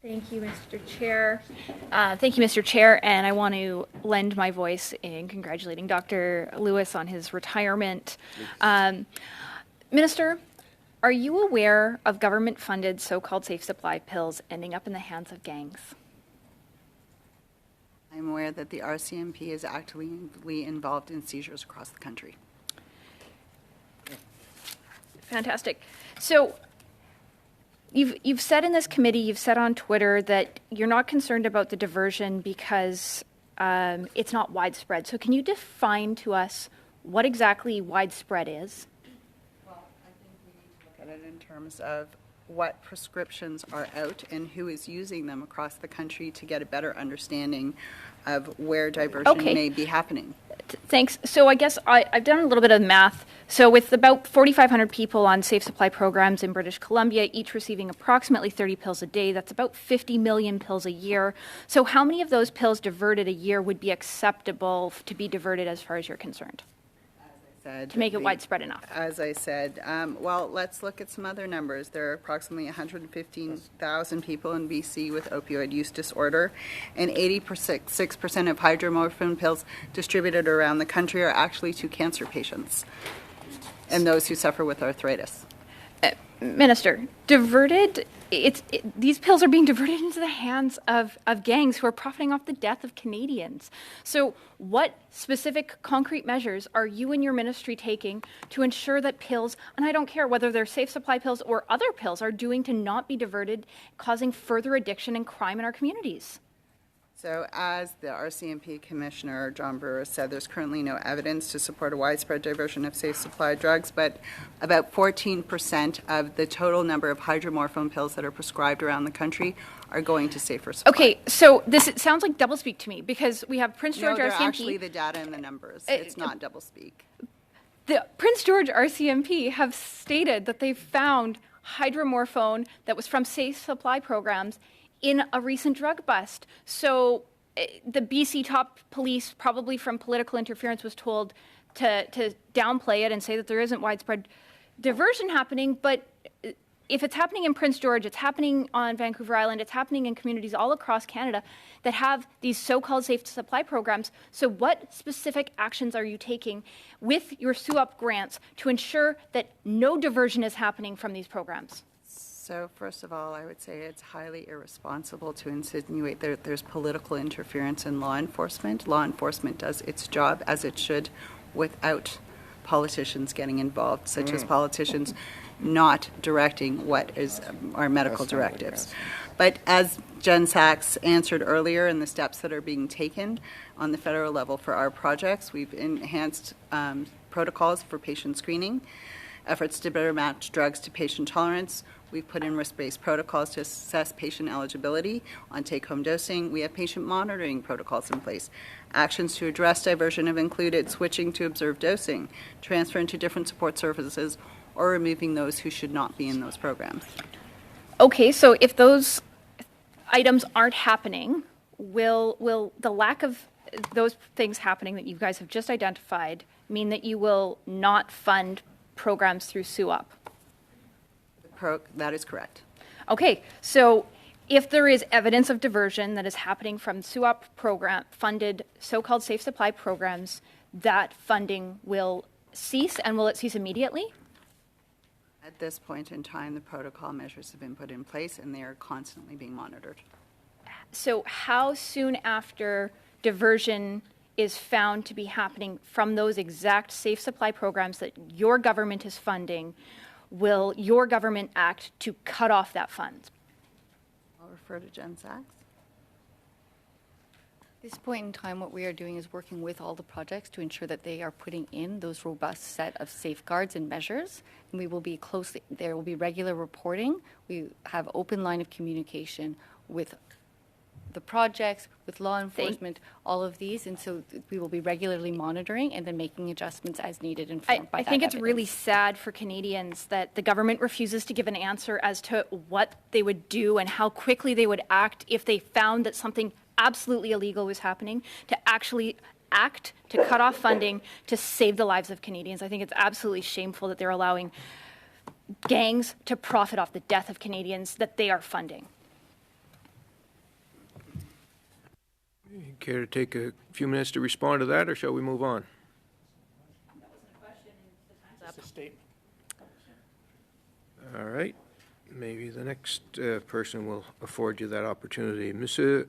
Thank you, Mr. Chair. Thank you, Mr. Chair, and I want to lend my voice in congratulating Dr. Lewis on his retirement. Minister, are you aware of government-funded so-called safe supply pills ending up in the hands of gangs? I'm aware that the RCMP is actively involved in seizures across the country. Fantastic. So you've said in this committee, you've said on Twitter that you're not concerned about the diversion because it's not widespread. So can you define to us what exactly widespread is? Well, I think we need to look at it in terms of what prescriptions are out and who is using them across the country to get a better understanding of where diversion may be happening. Thanks. So I guess I've done a little bit of math. So with about 4,500 people on safe supply programs in British Columbia, each receiving approximately 30 pills a day, that's about 50 million pills a year. So how many of those pills diverted a year would be acceptable to be diverted as far as you're concerned? To make it widespread enough? As I said, well, let's look at some other numbers. There are approximately 115,000 people in BC with opioid use disorder, and 86% of hydromorphine pills distributed around the country are actually to cancer patients and those who suffer with arthritis. Minister, these pills are being diverted into the hands of gangs who are profiting off the death of Canadians. So what specific concrete measures are you and your ministry taking to ensure that pills, and I don't care whether they're safe supply pills or other pills, are doing to not be diverted, causing further addiction and crime in our communities? So as the RCMP Commissioner, John Brewer, said, there's currently no evidence to support a widespread diversion of safe supply drugs, but about 14% of the total number of hydromorphone pills that are prescribed around the country are going to safer supply. Okay, so it sounds like doublespeak to me, because we have Prince George RCMP. No, they're actually the data and the numbers. It's not doublespeak. The Prince George RCMP have stated that they've found hydromorphone that was from safe supply programs in a recent drug bust. So the BC top police, probably from political interference, was told to downplay it and say that there isn't widespread diversion happening. But if it's happening in Prince George, it's happening on Vancouver Island, it's happening in communities all across Canada that have these so-called safe supply programs. So what specific actions are you taking with your SUAP grants to ensure that no diversion is happening from these programs? So first of all, I would say it's highly irresponsible to insinuate that there's political interference in law enforcement. Law enforcement does its job as it should without politicians getting involved, such as politicians not directing what is our medical directives. But as Jen Sachs answered earlier, in the steps that are being taken on the federal level for our projects, we've enhanced protocols for patient screening, efforts to better match drugs to patient tolerance. We've put in risk-based protocols to assess patient eligibility on take-home dosing. We have patient monitoring protocols in place. Actions to address diversion have included switching to observed dosing, transferring to different support services, or removing those who should not be in those programs. Okay, so if those items aren't happening, will the lack of those things happening that you guys have just identified mean that you will not fund programs through SUAP? That is correct. Okay, so if there is evidence of diversion that is happening from SUAP program funded so-called safe supply programs, that funding will cease, and will it cease immediately? At this point in time, the protocol measures have been put in place and they are constantly being monitored. So how soon after diversion is found to be happening from those exact safe supply programs that your government is funding, will your government act to cut off that fund? I'll refer to Jen Sachs. At this point in time, what we are doing is working with all the projects to ensure that they are putting in those robust set of safeguards and measures. And we will be there will be regular reporting. We have open line of communication with the projects, with law enforcement, all of these. And so we will be regularly monitoring and then making adjustments as needed. I think it's really sad for Canadians that the government refuses to give an answer as to what they would do and how quickly they would act if they found that something absolutely illegal was happening, to actually act to cut off funding to save the lives of Canadians. I think it's absolutely shameful that they're allowing gangs to profit off the death of Canadians that they are funding. Care to take a few minutes to respond to that, or shall we move on? All right. Maybe the next person will afford you that opportunity. Monsieur